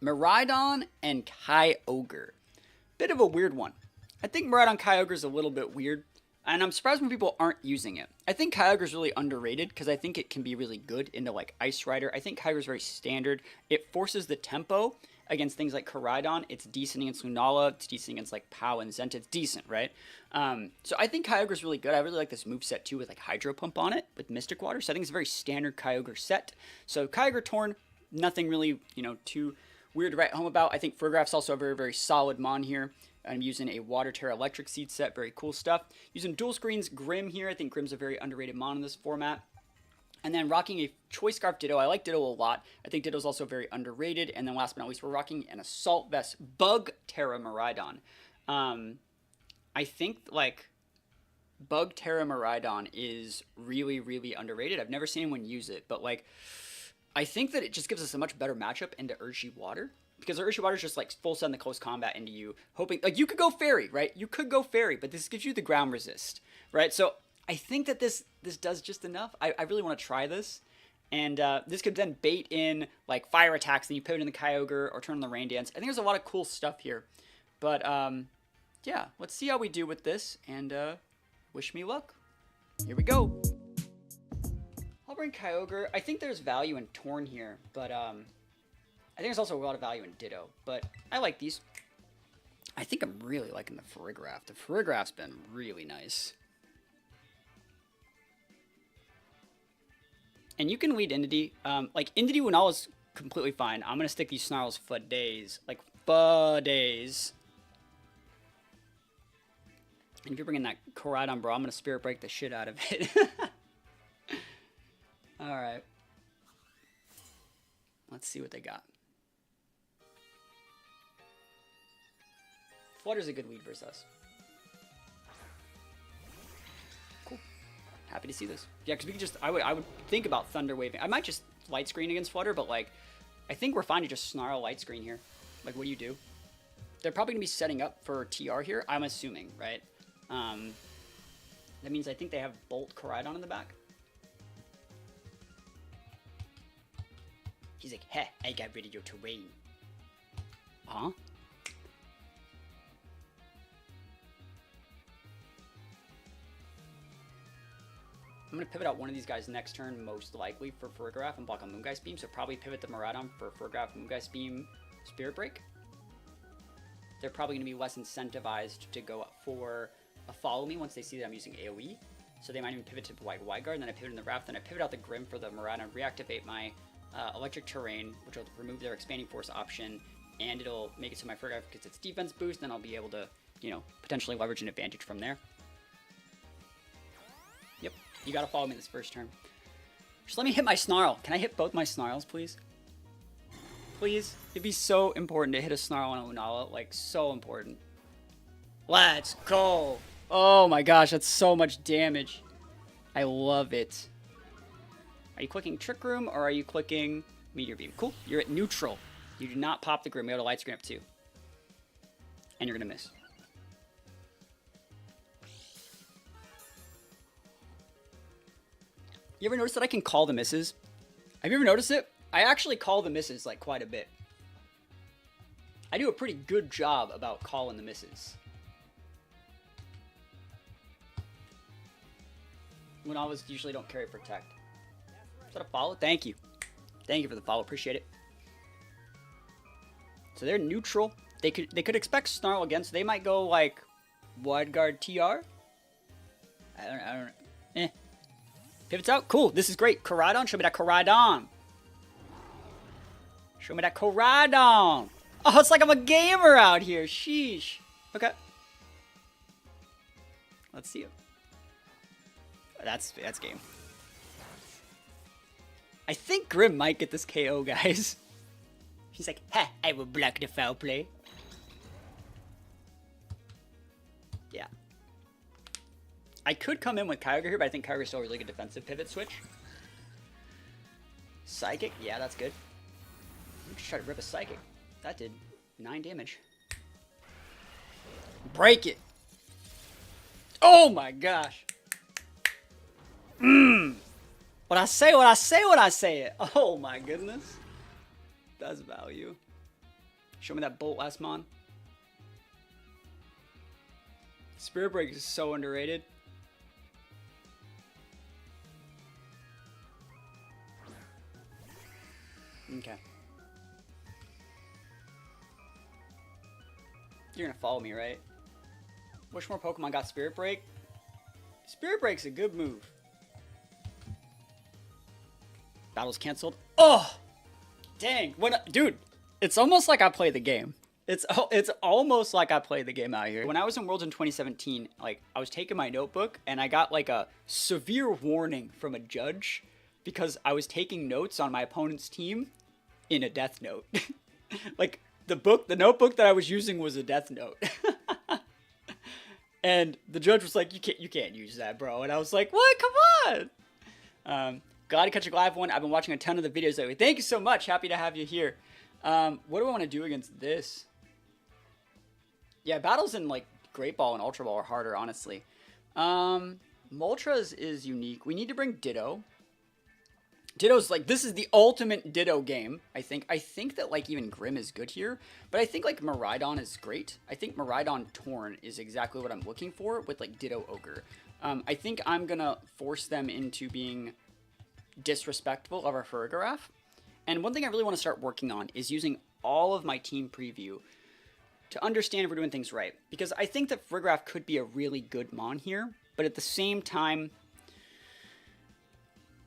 Miraidon and Kyogre. Bit of a weird one. I think Miraidon Kyogre is a little bit weird, and I'm surprised when people aren't using it. I think Kyogre is really underrated because I think it can be really good into like Ice Rider. I think Kyogre is very standard. It forces the tempo against things like Koraidon. It's decent against Lunala. It's decent against like Pow and Zenta. It's decent, right? So I think Kyogre is really good. I really like this moveset too with like Hydro Pump on it with Mystic Water. So I think it's a very standard Kyogre set. So Kyogre Torn, nothing really, too weird to write home about. I think Fergraph's also a very, very solid mon here. I'm using a Water Terra Electric Seed set. Very cool stuff. Using dual screens Grim here. I think Grim's a very underrated mon in this format. And then rocking a Choice Scarf Ditto. I like Ditto a lot. I think Ditto's also very underrated. And then last but not least, we're rocking an Assault Vest Bug Terra Miraidon. I think, like, Bug Terra Miraidon is really, really underrated. I've never seen anyone use it. But, like, I think that it just gives us a much better matchup into Urshi Water. Because Urshi Water is just, like, full send the close combat into you. Hoping, like, you could go Fairy, right? You could go Fairy, but this gives you the ground resist, right? So I think that this does just enough. I really want to try this. And this could then bait in, like, fire attacks. Then you pivot in the Kyogre or turn on the Rain Dance. I think there's a lot of cool stuff here. But, yeah, let's see how we do with this. And wish me luck. Here we go. I'll bring Kyogre. I think there's value in Torn here. But, I think there's also a lot of value in Ditto. But I like these. I think I'm really liking the Farigiraf. The Farigiraf's been really nice. And you can lead Entity. Like, Entity Lunala is completely fine. I'm going to stick these Snarls for days. Like, for days. And if you're bringing that Koraidon, bro, I'm going to Spirit Break the shit out of it. Alright. Let's see what they got. Flutter's a good lead versus us. Happy to see this. Yeah, because we could just, I would think about Thunder Waving. I might just Light Screen against Flutter, but like, I think we're fine to just Snarl Light Screen here. Like, what do you do? They're probably going to be setting up for TR here, I'm assuming, right? That means I think they have Bolt Koraidon in the back. He's like, heh, I got rid of your terrain. Huh? I'm going to pivot out one of these guys next turn, most likely, for Farigiraf and block on Moongeist Beam. So probably pivot the Miraidon for Farigiraf, Moongeist Beam, Spirit Break. They're probably going to be less incentivized to go for a Follow Me once they see that I'm using AoE. So they might even pivot to Wide Guard, and then I pivot in the Wrath, then I pivot out the Grim for the Miraidon, reactivate my Electric Terrain, which will remove their Expanding Force option, and it'll make it so my Farigiraf gets its defense boost, then I'll be able to, potentially leverage an advantage from there. Yep. You gotta follow me this first turn. Just let me hit my Snarl. Can I hit both my Snarls, please? Please? It'd be so important to hit a Snarl on a Lunala. Like, so important. Let's go! Oh my gosh, that's so much damage. I love it. Are you clicking Trick Room, or are you clicking Meteor Beam? Cool. You're at neutral. You do not pop the Grim. You have to Light Screen up too. And you're gonna miss. You ever notice that I can call the misses? Have you ever noticed it? I actually call the misses, like, quite a bit. I do a pretty good job about calling the misses. When I was usually don't carry Protect. Is that a follow? Thank you. Thank you for the follow. Appreciate it. So they're neutral. They could expect Snarl again, so they might go, like, Wide Guard TR? I don't know. Pivots out. Cool. This is great. Koraidon. Show me that Koraidon. Show me that Koraidon. Oh, it's like I'm a gamer out here. Sheesh. Okay. Let's see it. That's game. I think Grim might get this KO, guys. He's like, ha, I will block the foul play. Yeah. I could come in with Kyogre here, but I think Kyogre's still a really good defensive pivot switch. Psychic? Yeah, that's good. Let me just try to rip a Psychic. That did 9 damage. Break it! Oh my gosh! What I say, what I say, what I say it! Oh my goodness. That's value. Show me that Bolt last mon. Spirit Break is so underrated. Okay. You're gonna follow me, right? Which more Pokemon got Spirit Break? Spirit Break's a good move. Battle's canceled. Oh! Dang. Dude, it's almost like I play the game. It's almost like I played the game out here. When I was in Worlds in 2017, like, I was taking my notebook and I got like a severe warning from a judge because I was taking notes on my opponent's team in a death note. Like, the notebook that I was using was a death note. And the judge was like, you can't use that, bro. And I was like, what? Come on. Glad to catch a live one. I've been watching a ton of the videos lately. Thank you so much. Happy to have you here. What do I want to do against this? Yeah, battles in like Great Ball and Ultra Ball are harder, honestly. Moltres is unique. We need to bring Ditto. Ditto's like, this is the ultimate Ditto game, I think. I think that like even Grim is good here, but I think like Miraidon is great. I think Miraidon Torn is exactly what I'm looking for with like Ditto Ogre. I think I'm gonna force them into being disrespectful of our Farigiraf. And one thing I really want to start working on is using all of my team preview to understand if we're doing things right. Because I think that Farigiraf could be a really good mon here, but at the same time,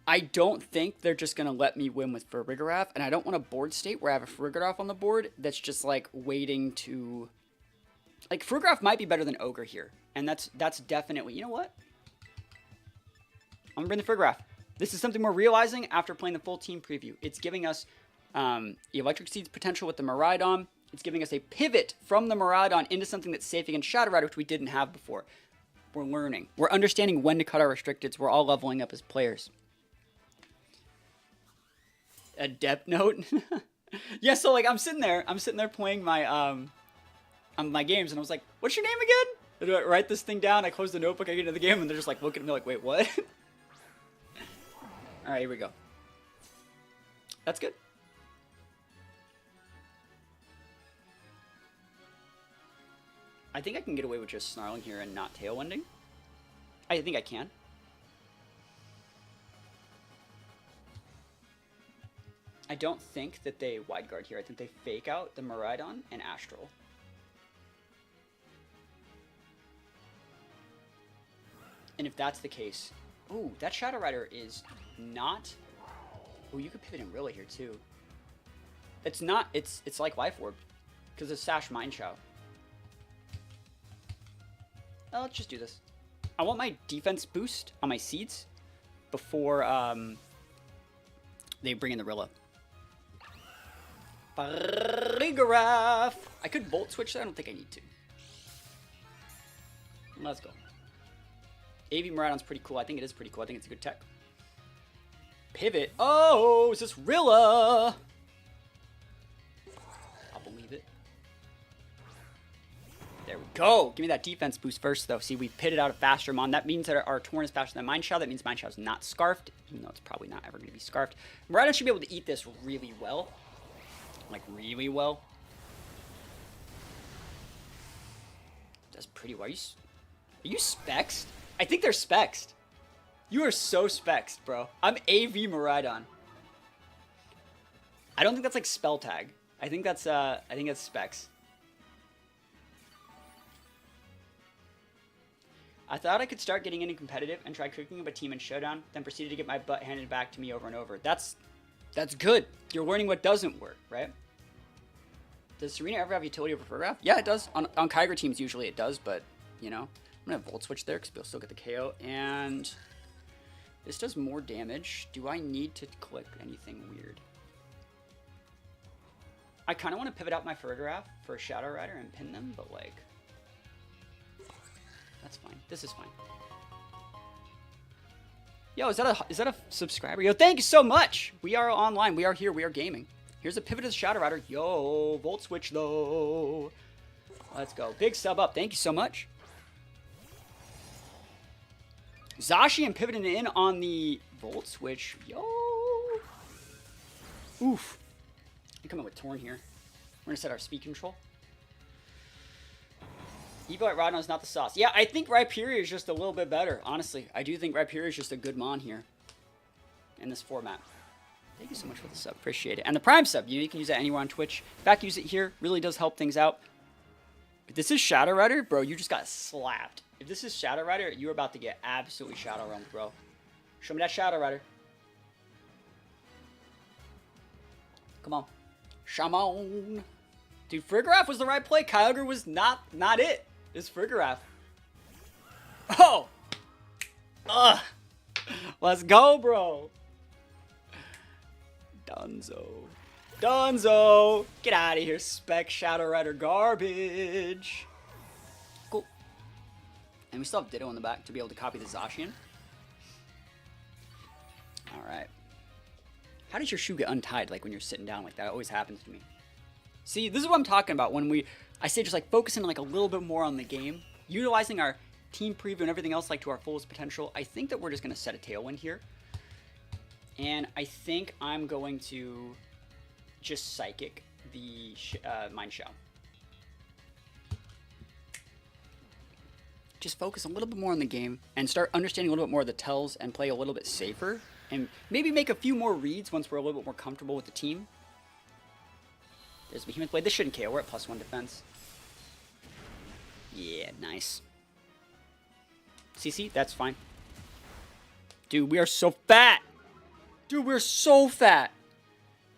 I don't think they're just going to let me win with Farigiraf, and I don't want a board state where I have a Farigiraf on the board that's just, like, waiting to... Like, Farigiraf might be better than Ogre here, and that's definitely... You know what? I'm going to bring the Farigiraf. This is something we're realizing after playing the full team preview. It's giving us the Electric Seed's potential with the Miraidon. It's giving us a pivot from the Miraidon into something that's safe against Shadow Rider, which we didn't have before. We're learning. We're understanding when to cut our restricteds. We're all leveling up as players. A depth note? Yeah, so like I'm sitting there playing my my games, and I was like, what's your name again? And I write this thing down, I close the notebook, I get into the game, and they're just like looking at me like, wait, what? Alright, here we go. That's good. I think I can get away with just snarling here and not tailwinding. I think I can. I don't think that they wide guard here. I think they fake out the Miraidon and Astral. And if that's the case... Ooh, that Shadow Rider is not... Ooh, you could pivot in Rilla here too. It's not... It's like Life Orb. Because it's Sash Mind Chow. Oh, let's just do this. I want my defense boost on my seeds before they bring in the Rilla. Farigiraf! I could Volt Switch that. I don't think I need to. Let's go. AV Miraidon's pretty cool. I think it is pretty cool. I think it's a good tech. Pivot. Oh, is this Rilla? I'll believe it. There we go. Give me that defense boost first, though. See, we pitted out a faster mon. That means that our Torn is faster than Mind Shell. That means Mind Shell is not scarfed, even though it's probably not ever going to be scarfed. Miraidon should be able to eat this really well. Like, really well. That's pretty well. Are you spexed? I think they're spexed. You are so spexed, bro. I'm AV Miraidon. I don't think that's like spell tag. I think that's specs. I thought I could start getting into competitive and try cooking up a team in Showdown, then proceeded to get my butt handed back to me over and over. That's good. You're learning what doesn't work, right? Does Serena ever have utility over Farigiraf? Yeah, it does. On Kyogre teams, usually it does, but, you know. I'm going to Volt Switch there because we'll still get the KO. And this does more damage. Do I need to click anything weird? I kind of want to pivot out my Farigiraf for a Shadow Rider and pin them, but, like, that's fine. This is fine. Yo, is that a subscriber? Yo, thank you so much. We are online. We are here. We are gaming. Here's a pivot to the Shadow Rider. Yo, Volt Switch though. Let's go. Big sub up. Thank you so much. Zacian pivoting in on the Volt Switch. Yo. Oof. I'm coming with Torn here. We're going to set our speed control. Evo at Rhino is not the sauce. Yeah, I think Rhyperior is just a little bit better, honestly. I do think Rhyperior is just a good mon here in this format. Thank you so much for the sub. Appreciate it. And the Prime sub, you can use that anywhere on Twitch. In fact, use it here. Really does help things out. If this is Shadow Rider, bro, you just got slapped. If this is Shadow Rider, you're about to get absolutely Shadow Realmed, bro. Show me that Shadow Rider. Come on. Shaman. Dude, Frigoraph was the right play. Kyogre was not it. It's Frigoraph. Oh! Ugh. Let's go, bro. Dunzo. Dunzo! Get out of here, Spec Shadow Rider garbage. Cool. And we still have Ditto in the back to be able to copy the Zacian. Alright. How does your shoe get untied, like, when you're sitting down like that? It always happens to me. See, this is what I'm talking about when I say just, like, focusing, like, a little bit more on the game. Utilizing our team preview and everything else, like, to our fullest potential. I think that we're just going to set a Tailwind here. And I think I'm going to just Psychic the Mind Shell. Just focus a little bit more on the game and start understanding a little bit more of the tells and play a little bit safer. And maybe make a few more reads once we're a little bit more comfortable with the team. There's Behemoth Blade. This shouldn't KO. We're at +1 defense. Yeah, nice. CC, that's fine. Dude, we are so fat. Dude, we're so fat.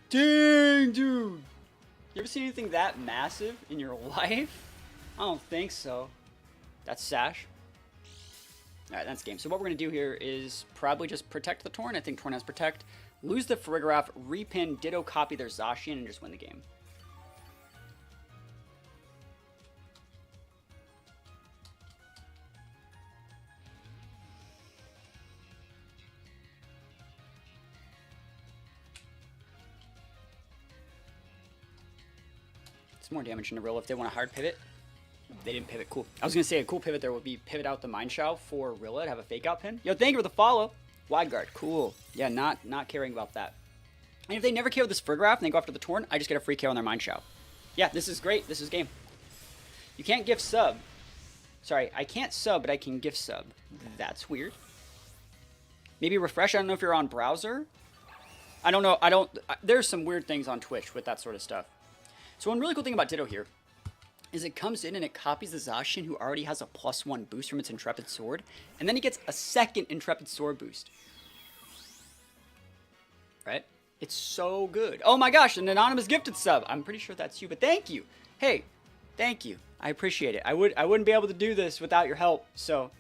Dang, dude. You ever seen anything that massive in your life? I don't think so. That's Sash. Alright, that's game. So what we're going to do here is probably just protect the Torn. I think Torn has Protect. Lose the Frigoraph, repin, Ditto, copy their Zacian, and just win the game. It's more damage in the real if they want a hard pivot. They didn't pivot. Cool. I was going to say a cool pivot there would be pivot out the Mind Shell for Rilla to have a fake out pin. Yo, thank you for the follow. Wide guard. Cool. Yeah, not caring about that. And if they never KO this Frigoraph and they go after the Torn, I just get a free KO on their Mind Shell. Yeah, this is great. This is game. You can't gift sub. Sorry, I can't sub, but I can gift sub. That's weird. Maybe refresh. I don't know if you're on browser. I don't know. There's some weird things on Twitch with that sort of stuff. So one really cool thing about Ditto here is it comes in and it copies the Zacian, who already has a +1 boost from its Intrepid Sword, and then he gets a second Intrepid Sword boost. Right? It's so good. Oh my gosh, an anonymous gifted sub. I'm pretty sure that's you, but thank you. Hey, thank you. I appreciate it. I wouldn't be able to do this without your help, so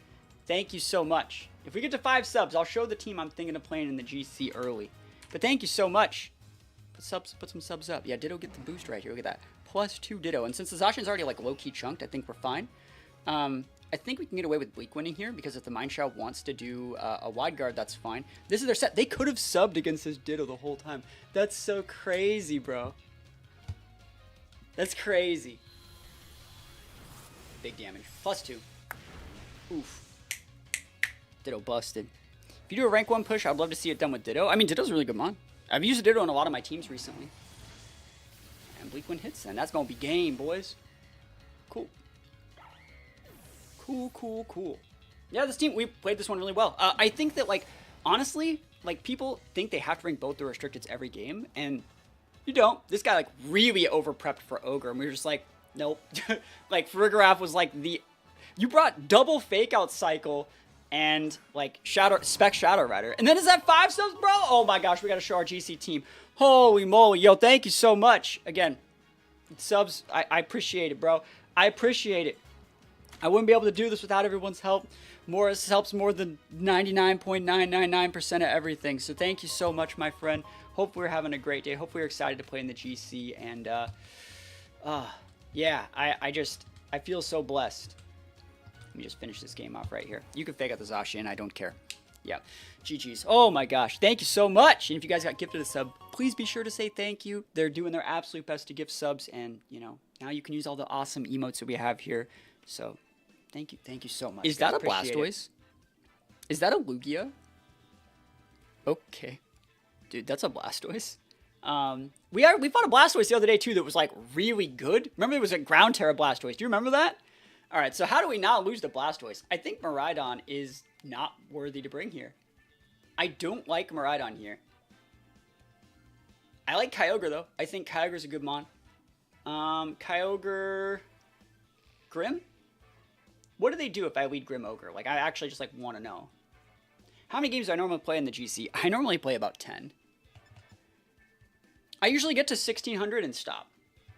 thank you so much. If we get to 5 subs, I'll show the team I'm thinking of playing in the GC early. But thank you so much. Put some subs up. Yeah, Ditto get the boost right here. Look at that. +2 Ditto. And since the Zacian's already like low-key chunked, I think we're fine. I think we can get away with Bleak winning here because if the Mind Shell wants to do a wide guard, that's fine. This is their set. They could have subbed against this Ditto the whole time. That's so crazy, bro. That's crazy. Big damage. +2. Oof. Ditto busted. If you do a rank 1 push, I'd love to see it done with Ditto. I mean, Ditto's a really good mon. I've used Ditto on a lot of my teams recently. And Bleak Wind hits, and that's going to be game, boys. Cool. Cool. Yeah, this team, we played this one really well. I think that, like, honestly, like, people think they have to bring both the restricteds every game, and you don't. This guy, like, really over-prepped for Ogre, and we were just like, nope. Like, Frigoraph was, like, you brought double fake-out cycle and, like, Spec Shadow Rider. And then is that 5 subs, bro? Oh, my gosh, we got to show our GC team. Holy moly. Yo, thank you so much. Again, subs, I appreciate it, bro. I appreciate it. I wouldn't be able to do this without everyone's help. Morris helps more than 99.999% of everything. So thank you so much, my friend. Hope we're having a great day. Hope we're excited to play in the GC. And, yeah, I feel so blessed. Let me just finish this game off right here. You can fake out the Zacian. I don't care. Yeah. GG's. Oh, my gosh. Thank you so much. And if you guys got gifted a sub, please be sure to say thank you. They're doing their absolute best to gift subs. And, you know, now you can use all the awesome emotes that we have here. So, thank you. Thank you so much. Is that a Blastoise? Is that a Lugia? Okay. Dude, that's a Blastoise. We fought a Blastoise the other day too that was like really good. Remember, it was a ground terra Blastoise. Do you remember that? All right, so how do we not lose to Blastoise? I think Miraidon is not worthy to bring here. I don't like Miraidon here. I like Kyogre though. I think Kyogre's a good mon. Kyogre, Grim. What do they do if I lead Grim Ogre? Like, I actually just like want to know. How many games do I normally play in the GC? I normally play about 10. I usually get to 1600 and stop.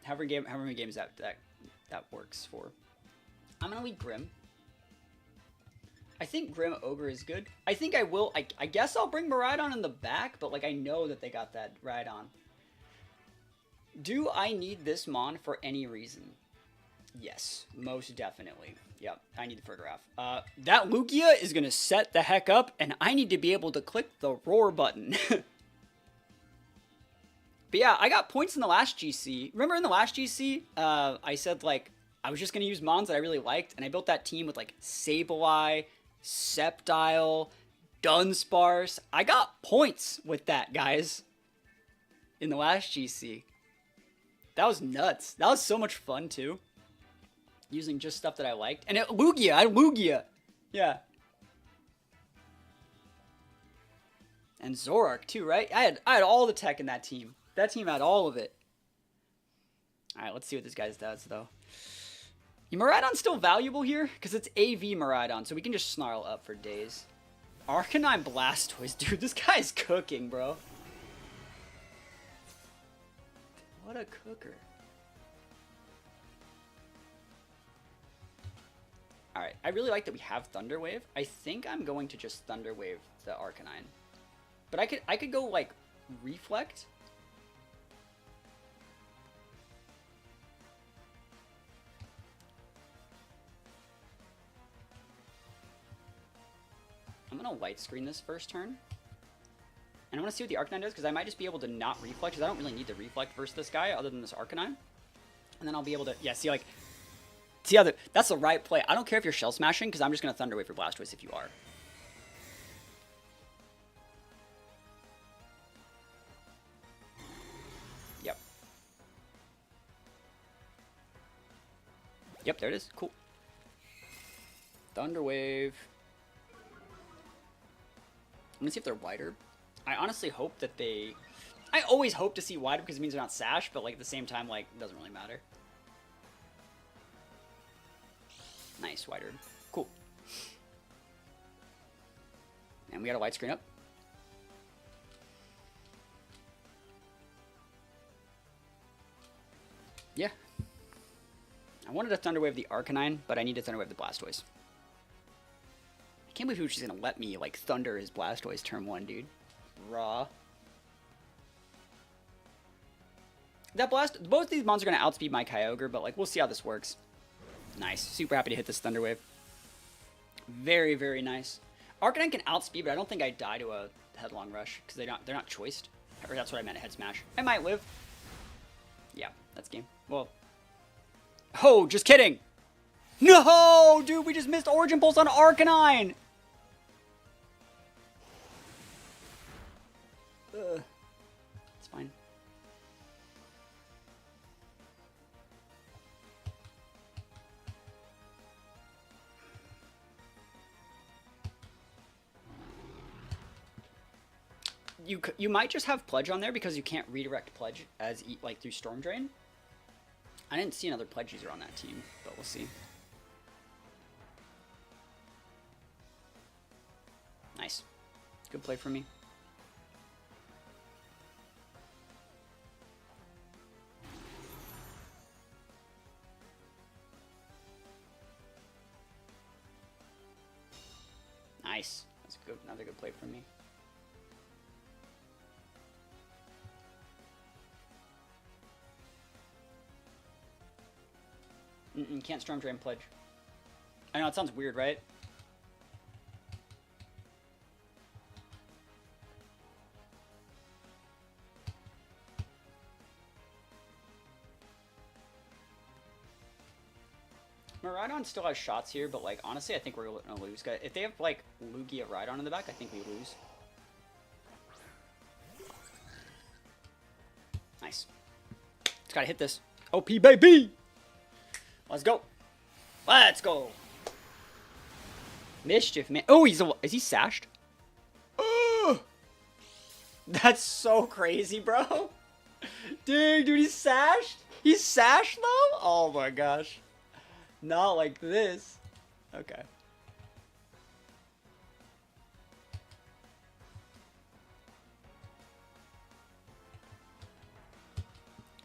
However many games that works for. I'm gonna lead Grim. I think Grim Ogre is good. I think I will. I guess I'll bring Miraidon in the back, but like I know that they got that Rhydon. Do I need this mon for any reason? Yes, most definitely. Yep, I need the Fergraph. That Lugia is gonna set the heck up, and I need to be able to click the roar button. But yeah, I got points in the last GC. Remember in the last GC, I said like I was just gonna use mons that I really liked, and I built that team with like Sableye, Sceptile, Dunsparce. I got points with that, guys. In the last GC. That was nuts. That was so much fun too. Using just stuff that I liked. And Lugia, I had Lugia. Yeah. And Zoroark too, right? I had all the tech in that team. That team had all of it. Alright, let's see what this guy does though. Miraidon's still valuable here, because it's AV Miraidon, so we can just snarl up for days. Arcanine Blastoise, dude, this guy's cooking, bro. What a cooker. Alright, I really like that we have Thunder Wave. I think I'm going to just Thunder Wave the Arcanine. But I could go, like, Reflect. I'm going to light screen this first turn. And I want to see what the Arcanine does, because I might just be able to not Reflect, because I don't really need to Reflect versus this guy, other than this Arcanine. And then I'll be able to, yeah, see, like, see how that's the right play. I don't care if you're Shell Smashing, because I'm just going to Thunder Wave for Blastoise if you are. Yep. Yep, there it is. Cool. Thunder Wave. I'm going to see if they're wider. I honestly hope that they... I always hope to see wider because it means they're not Sash, but like at the same time, like, it doesn't really matter. Nice, wider. Cool. And we got a light screen up. Yeah. I wanted to Thunder Wave the Arcanine, but I need to Thunder Wave the Blastoise. I can't believe he was just gonna let me, like, Thunder his Blastoise turn 1, dude. Raw. Both these mons are gonna outspeed my Kyogre, but, like, we'll see how this works. Nice. Super happy to hit this Thunder Wave. Very, very nice. Arcanine can outspeed, but I don't think I die to a Headlong Rush, because they're not choiced. Or that's what I meant, a Head Smash. I might live. Yeah, that's game. Well. Oh, just kidding! No! Dude, we just missed Origin Pulse on Arcanine! It's fine. You might just have Pledge on there because you can't redirect Pledge as like through Storm Drain. I didn't see another Pledge user on that team, but we'll see. Nice. Good play for me. Nice. That's good. Another good play for me. Can't Storm Drain Pledge. I know, it sounds weird, right? Miraidon still has shots here, but, like, honestly, I think we're gonna lose. If they have, like, Lugia Rhydon in the back, I think we lose. Just gotta hit this. OP, baby! Let's go. Let's go. Mischief, man. Oh, is he sashed? Oh! That's so crazy, bro. Dude, he's sashed? He's sashed, though? Oh, my gosh. Not like this. Okay.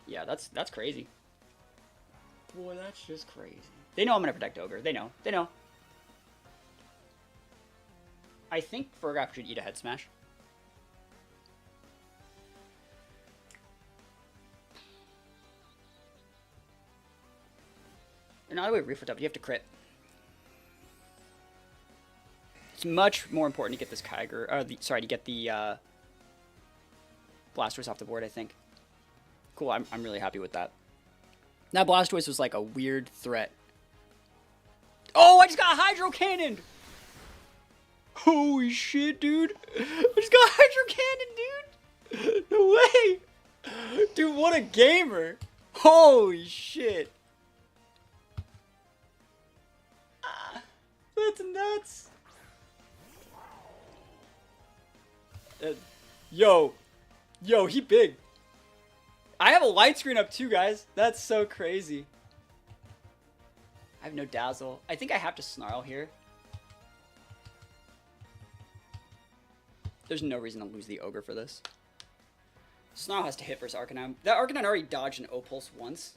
Yeah, that's crazy. Boy, that's just crazy. They know I'm gonna protect Ogre. They know. They know. I think Fergaf should eat a head smash. And not a way to reflect up. You have to crit. It's much more important to get this Kyogre. Sorry, to get the Blastoise off the board, I think. Cool, I'm really happy with that. That Blastoise was like a weird threat. Oh, I just got Hydro Cannoned! Holy shit, dude. I just got Hydro Cannoned, dude! No way! Dude, what a gamer! Holy shit! That's nuts! Yo, he big. I have a light screen up too, guys. That's so crazy. I have no Dazzle. I think I have to Snarl here. There's no reason to lose the Ogre for this. Snarl has to hit versus Arcanine. That Arcanine already dodged an O-Pulse once.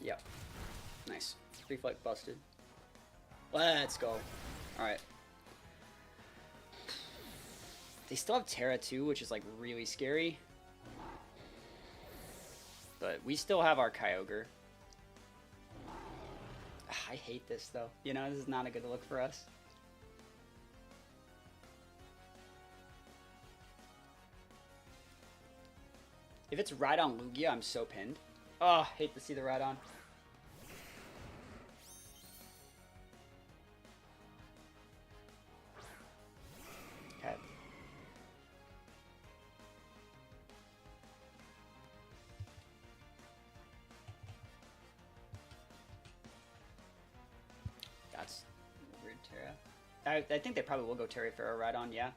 Yep. Nice. Free Flight busted. Let's go. Alright. They still have Terra too, which is like really scary. But we still have our Kyogre. I hate this though. You know, this is not a good look for us. If it's Rhydon Lugia, I'm so pinned. Oh, hate to see the Rhydon. Okay. That's a weird Terra. I think they probably will go Terra for a Rhydon, yeah.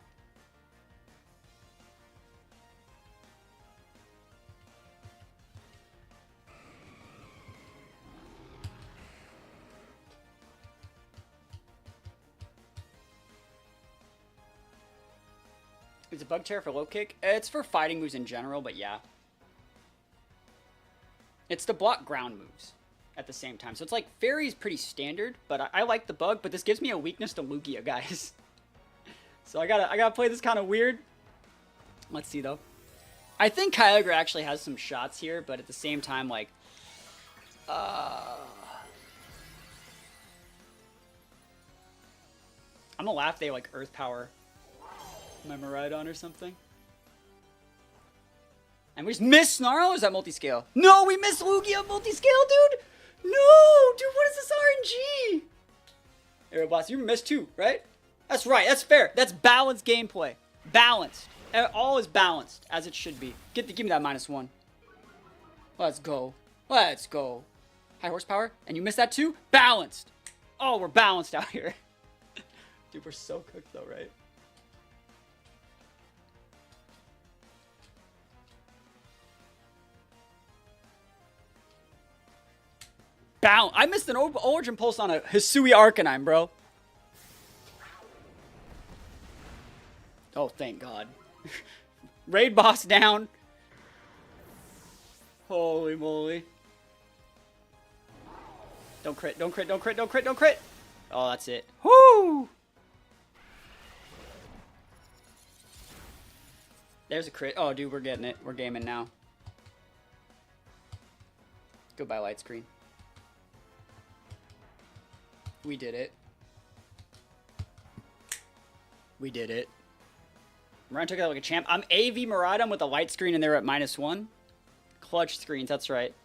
Is it Bug Terror for low kick? It's for fighting moves in general, but yeah. It's to block ground moves at the same time. So it's like Fairy's pretty standard, but I like the Bug, but this gives me a weakness to Lugia, guys. So I gotta play this kind of weird. Let's see though. I think Kyogre actually has some shots here, but at the same time, like I'm gonna laugh they like Earth Power my Miraidon or something. And we just missed Snarl, or is that multi-scale? No, we missed Lugia multi-scale, dude! No! Dude, what is this RNG? Aeroblast, you missed too, right? That's right, that's fair. That's balanced gameplay. Balanced. All is balanced, as it should be. Give me that -1. Let's go. Let's go. High horsepower, and you missed that too? Balanced! Oh, we're balanced out here. Dude, we're so cooked though, right? I missed an Origin Pulse on a Hisui Arcanine, bro. Oh, thank God. Raid boss down. Holy moly. Don't crit, don't crit, don't crit, don't crit, don't crit. Oh, that's it. Woo! There's a crit. Oh, dude, we're getting it. We're gaming now. Goodbye, light screen. We did it. We did it. Miraidon took it like a champ. I'm AV Miraidon with a light screen and they're at -1. Clutch screens, that's right.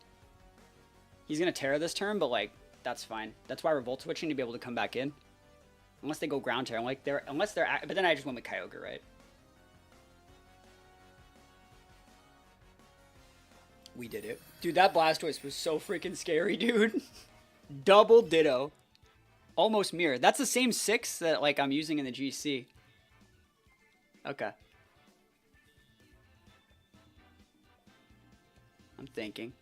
He's going to Terra this turn, but like, that's fine. That's why we're Volt Switching to be able to come back in. Unless they go Ground Terra. Like, but then I just went with Kyogre, right? We did it. Dude, that Blastoise was so freaking scary, dude. Double Ditto. Almost mirror. That's the same 6 that like I'm using in the GC. Okay. I'm thinking.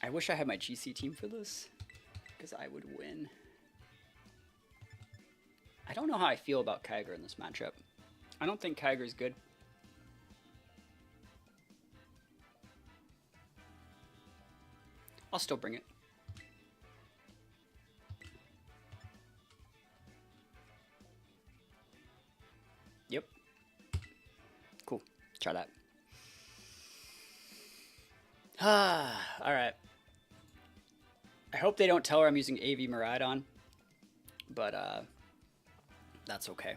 I wish I had my GC team for this, because I would win. I don't know how I feel about Kyogre in this matchup. I don't think Kyogre is good. I'll still bring it. Yep. Cool. Try that. Alright. I hope they don't tell her I'm using AV Miraidon, but that's okay.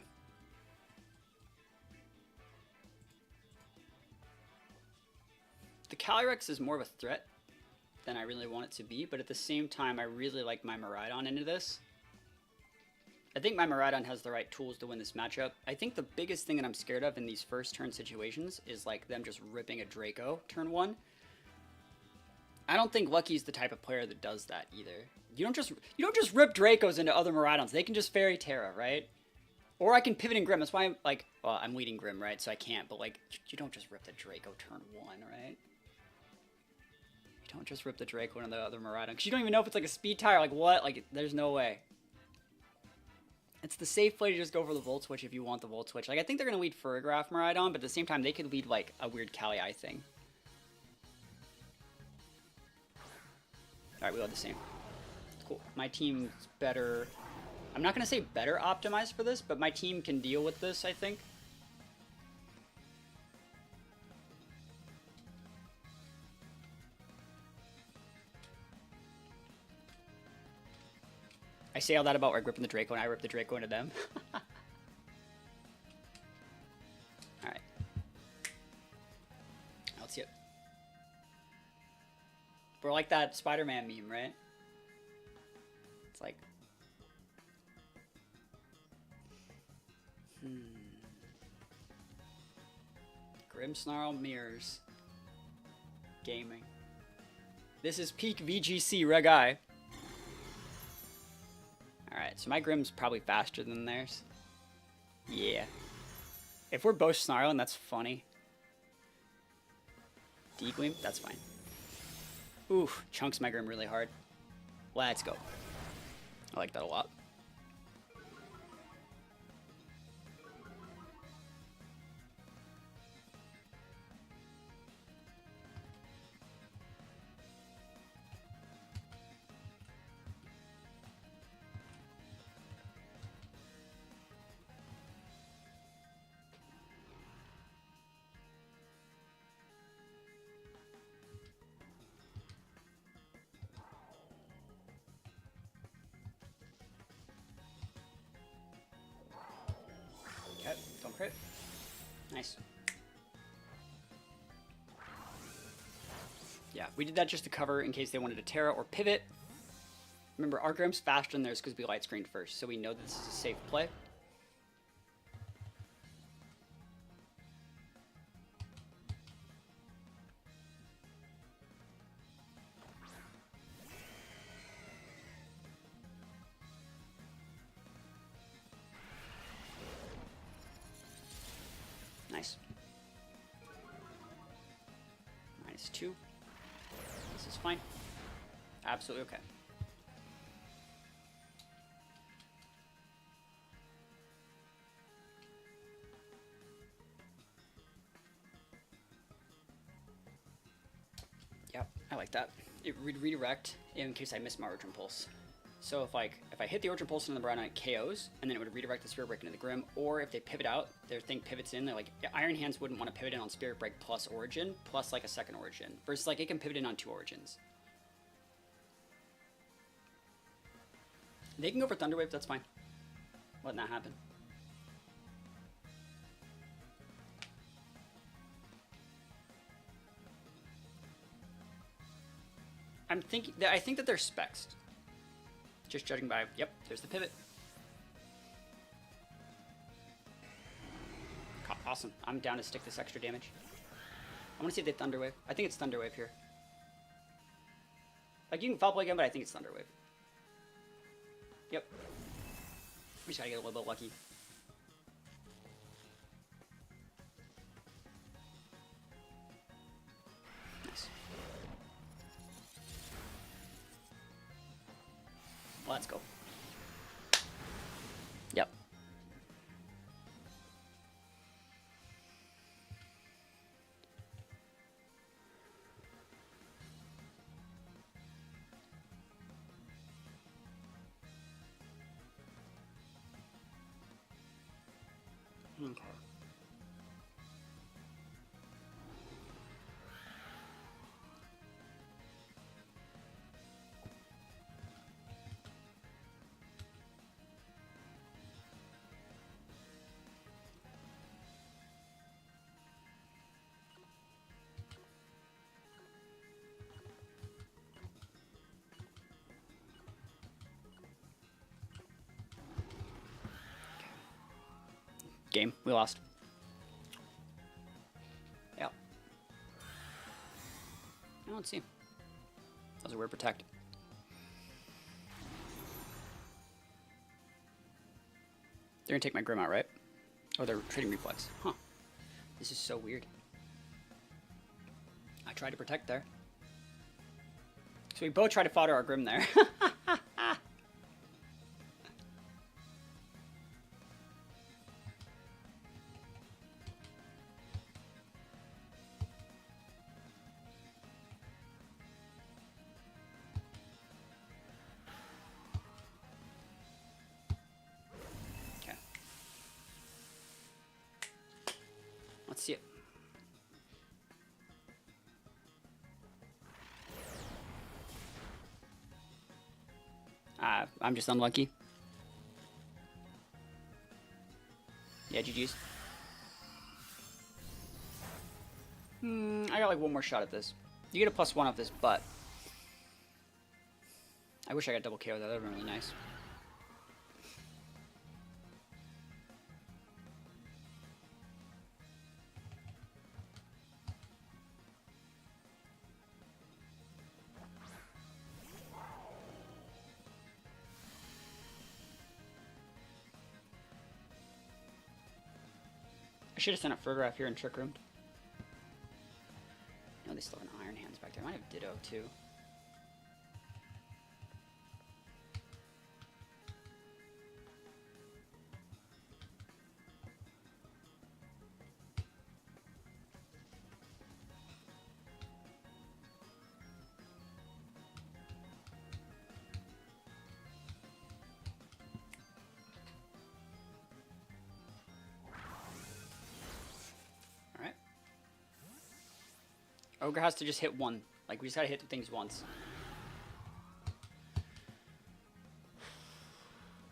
The Calyrex is more of a threat than I really want it to be, but at the same time, I really like my Miraidon into this. I think my Miraidon has the right tools to win this matchup. I think the biggest thing that I'm scared of in these first turn situations is like them just ripping a Draco turn 1. I don't think Lucky's the type of player that does that either. You don't just rip Dracos into other Miraidons. They can just Fairy Terra, right? Or I can pivot in Grim. That's why I'm like, well, I'm leading Grim, right? So I can't. But like, you don't just rip the Draco turn 1, right? You don't just rip the Draco into the other Miraidon, because you don't even know if it's like a speed tie or like what. Like, there's no way. It's the safe play to just go for the Volt Switch if you want the Volt Switch. Like, I think they're gonna lead Furgraph Miraidon, but at the same time, they could lead like a weird Kali-Eye thing. Alright, we led the same. Cool. My team's better. I'm not going to say better optimized for this, but my team can deal with this, I think. I say all that about like ripping the Draco, and I rip the Draco into them. Alright. Let's see it. We're like that Spider-Man meme, right? It's like... Grimmsnarl mirrors. Gaming. This is peak VGC Reg. Alright, so my Grimm's probably faster than theirs. Yeah. If we're both snarling, that's funny. D-Gleam, that's fine. Oof, chunks my Grim really hard. Let's go. I like that a lot. Don't crit. Nice. Yeah, we did that just to cover in case they wanted to Terra or pivot. Remember, our Grimm's faster than theirs because we light screened first, so we know this is a safe play. Nice. -2. This is fine. Absolutely okay. Yep, I like that. It would redirect in case I miss my Origin Pulse. So if I hit the Origin Pulse into the Miraidon, it KOs, and then it would redirect the Spirit Break into the Grim, or if they pivot out, their thing pivots in, they're like, Iron Hands wouldn't want to pivot in on Spirit Break plus Origin, plus like a second Origin, versus like it can pivot in on 2 Origins. They can go for Thunder Wave, that's fine. Letting that happen. I think that they're specs. Just judging by, yep, there's the pivot. Awesome. I'm down to stick this extra damage. I want to see if they Thunder Wave. I think it's Thunder Wave here. Like, you can Foul Play again, but I think it's Thunder Wave. Yep. We just gotta get a little bit lucky. Nice. Let's go. Yep. Okay. Game. We lost. Yeah. I don't see. That was a weird protect. They're gonna take my Grim out, right? Oh, they're trading Reflex. Huh. This is so weird. I tried to protect there. So we both tried to fodder our Grim there. Let's see it. I'm just unlucky. Yeah, GG's. I got like one more shot at this. You get a +1 off this, but I wish I got double KO though. That would have been really nice. I should have sent a Fergraph here and Trick Roomed. No, they still have an Iron Hands back there. I might have Ditto too. Ogre has to just hit one. Like, we just gotta hit the things once.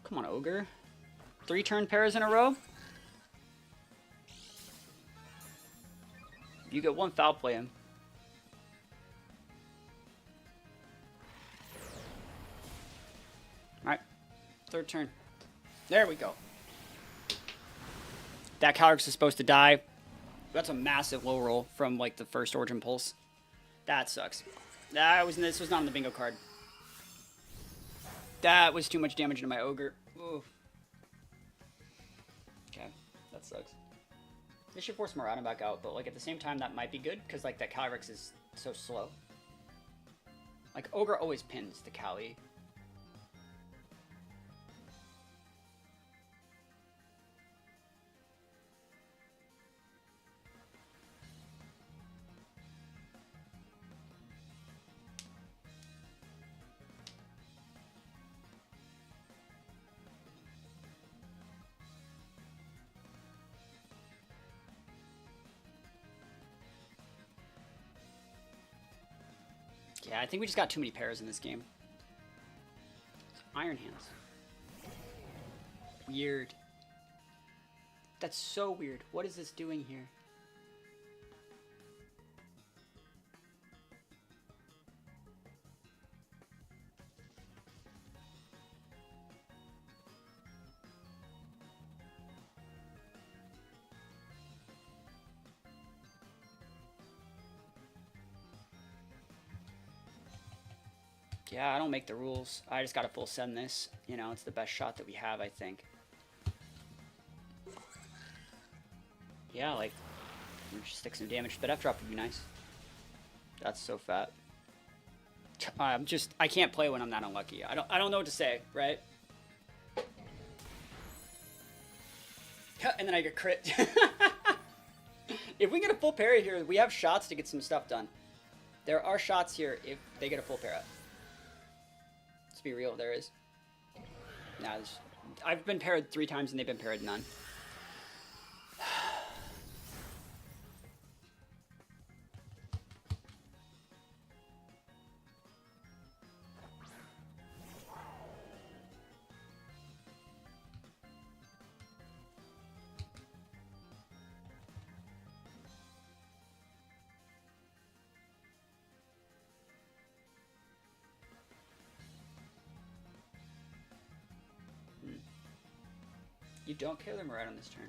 Come on, Ogre. 3 turn pairs in a row? You get 1 foul play in. Alright. 3rd turn. There we go. That Kyogre is supposed to die. That's a massive low roll from like the first Origin Pulse. That sucks. This was not on the bingo card. That was too much damage into my Ogre. Ooh. Okay, that sucks. This should force Miraidon back out, but like at the same time that might be good because like that Calyrex is so slow. Like Ogre always pins the Cali. Yeah, I think we just got too many pairs in this game. Iron Hands. Weird. That's so weird. What is this doing here? Yeah, I don't make the rules. I just gotta full send this. You know, it's the best shot that we have, I think. Yeah, like, stick some damage. But F drop would be nice. That's so fat. I can't play when I'm that unlucky. I don't know what to say, right? And then I get crit. If we get a full parry here, we have shots to get some stuff done. There are shots here if they get a full parry. Let's be real, there is. Nah, I've been parried 3 times and they've been parried none. You don't kill the Miraidon this turn.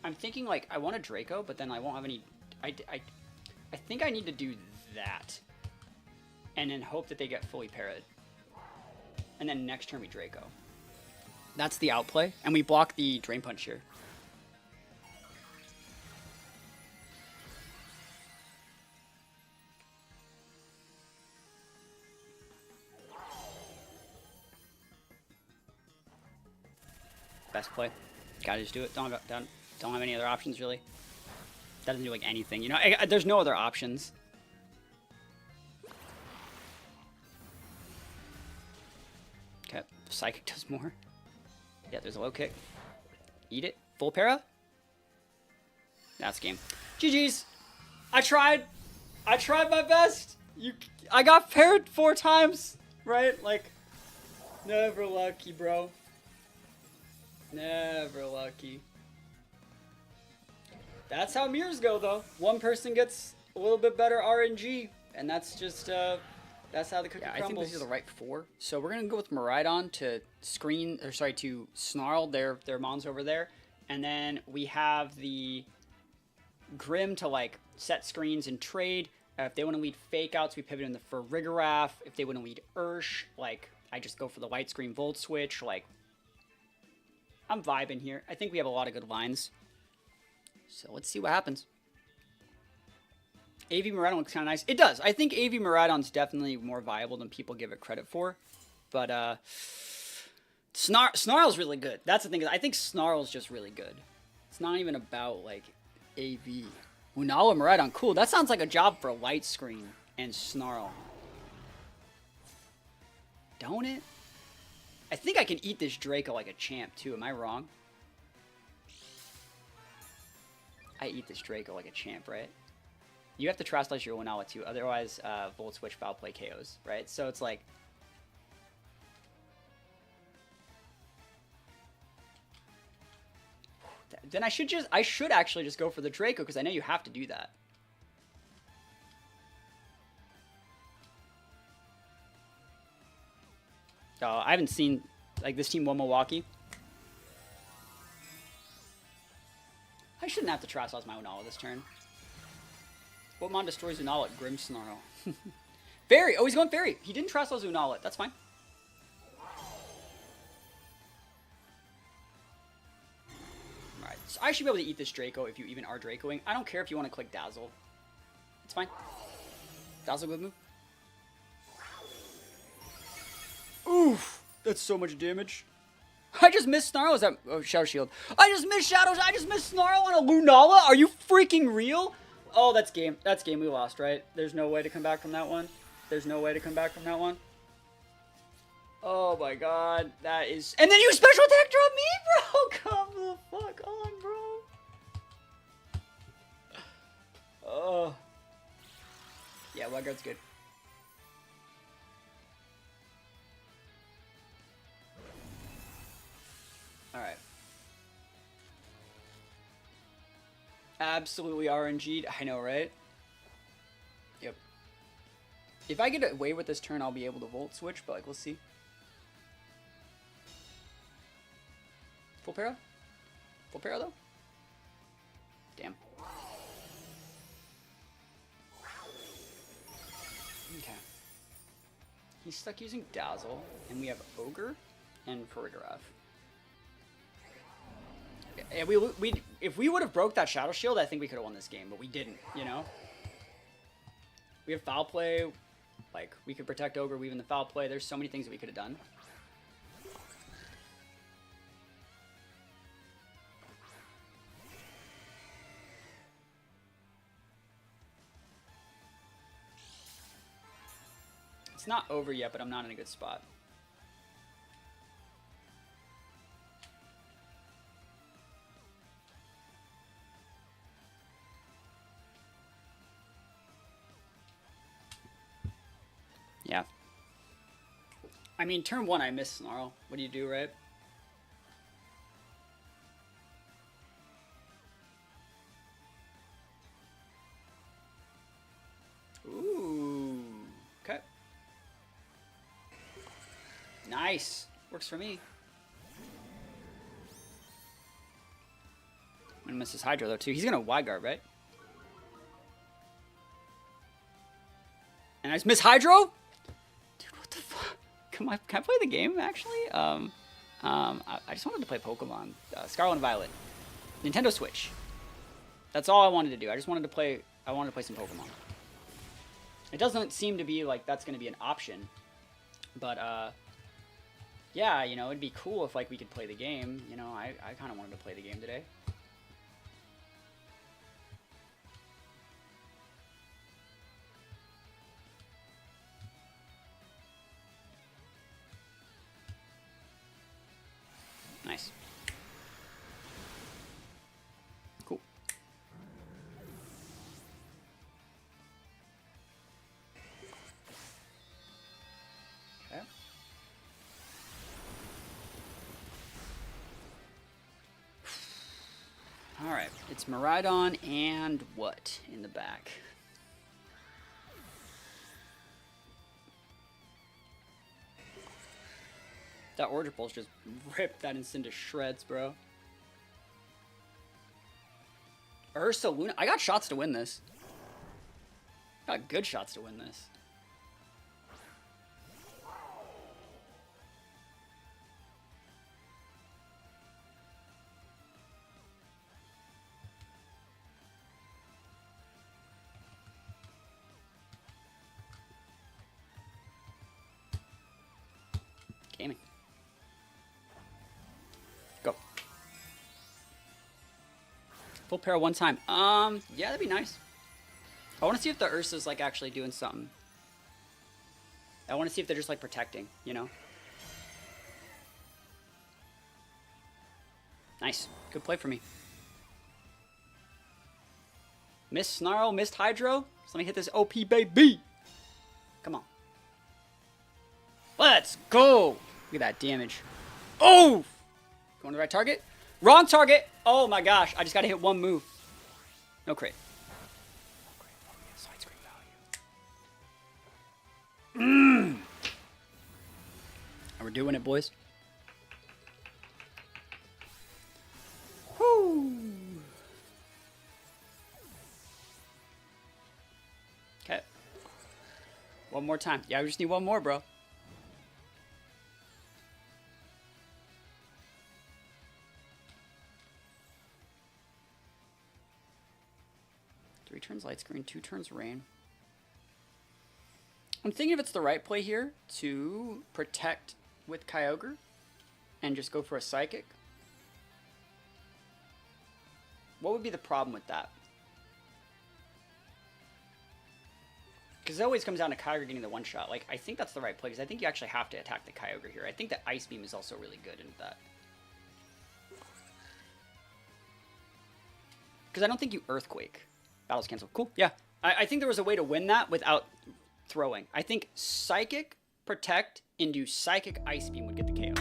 I'm thinking, like, I want a Draco, but then I won't have any... I think I need to do that. And then hope that they get fully parried. And then next turn we Draco. That's the outplay. And we block the Drain Punch here. Best play. Gotta just do it. Don't have any other options, really. Doesn't do, like, anything. You know, there's no other options. Okay. Psychic does more. Yeah, there's a low kick. Eat it. Full para? That's game. GG's. I tried. I tried my best. I got paired 4 times, right? Like, never lucky, bro. Never lucky. That's how mirrors go, though. One person gets a little bit better RNG, and that's just that's how the cookie crumbles. I think this is the right 4. So we're gonna go with Miraidon to to snarl their mons over there, and then we have the Grim to like set screens and trade. If they want to lead fake outs, we pivot in for Rigoraph. If they want to lead Ursh, like I just go for the white screen Volt Switch. Like, I'm vibing here. I think we have a lot of good lines. So let's see what happens. AV Miraidon looks kind of nice. It does. I think AV Miraidon's definitely more viable than people give it credit for. But Snarl's really good. That's the thing. I think Snarl's just really good. It's not even about like AV. Lunala Miraidon. Cool. That sounds like a job for Light Screen and Snarl. Don't it? I think I can eat this Draco like a champ, too. Am I wrong? I eat this Draco like a champ, right? You have to Trash Slice your Lunala, too. Otherwise, Volt Switch Foul Play KOs, right? So it's like... Then I should actually just go for the Draco, because I know you have to do that. I haven't seen, like, this team won Milwaukee. I shouldn't have to Trash Slice my Lunala this turn. What mon destroys Lunala? Grim Snarl. Fairy! Oh, he's going Fairy! He didn't Trash Slice Lunala. That's fine. Alright, so I should be able to eat this Draco if you even are Dracoing. I don't care if you want to click Dazzle. It's fine. Dazzle, good move. Oof! That's so much damage. I just missed Snarl. Is that... Oh, Shadow Shield. I just missed Shadows. I just missed Snarl on a Lunala? Are you freaking real? Oh, that's game. That's game. We lost, right? There's no way to come back from that one. There's no way to come back from that one. Oh my god. That is... And then you special attack drop me, bro! Come the fuck on, bro. Oh. Yeah, Wildguard's good. Alright. Absolutely RNG'd. I know, right? Yep. If I get away with this turn, I'll be able to Volt Switch, but, like, we'll see. Full para? Full para, though? Damn. Okay. He's stuck using Dazzle, and we have Ogre and Koraidon. Yeah, if we would have broke that Shadow Shield, I think we could have won this game, but we didn't, you know? We have Foul Play, like, we could protect Ogre, weave in the Foul Play. There's so many things that we could have done. It's not over yet, but I'm not in a good spot. Yeah. I mean, turn 1, I miss Snarl. What do you do, right? Ooh. Okay. Nice. Works for me. I'm gonna miss his Hydro, though, too. He's gonna Wide Guard, right? And I just miss Hydro? Can I play the game, actually? I just wanted to play Pokemon. Scarlet and Violet. Nintendo Switch. That's all I wanted to do. I just wanted to play, some Pokemon. It doesn't seem to be like that's going to be an option. But, yeah, you know, it'd be cool if, like, we could play the game. You know, I kind of wanted to play the game today. Nice. Cool. Okay. All right. It's Miraidon and what in the back? That Order Pulse just ripped that instant to shreds, bro. Luna. I got shots to win this. Got good shots to win this. Gaming. Go. Full pair one time. Yeah, that'd be nice. I want to see if the Ursa's like actually doing something. I want to see if they're just like protecting, you know? Nice. Good play for me. Missed Snarl, missed Hydro. So let me hit this OP, baby. Come on. Let's go. Look at that damage. Oh! Going to the right target? Wrong target! Oh my gosh, I just gotta hit one move. No crit. Side screen value. And we're doing it, boys. Woo! Okay. One more time. Yeah, we just need one more, bro. Three turns light screen, 2 turns rain. I'm thinking if it's the right play here to protect with Kyogre and just go for a Psychic. What would be the problem with that? Because it always comes down to Kyogre getting the one-shot. Like, I think that's the right play, because I think you actually have to attack the Kyogre here. I think that Ice Beam is also really good in that. Because I don't think you Earthquake. Battle's canceled. Cool. Yeah. I think there was a way to win that without throwing. I think Psychic, Protect, into Psychic Ice Beam would get the KO.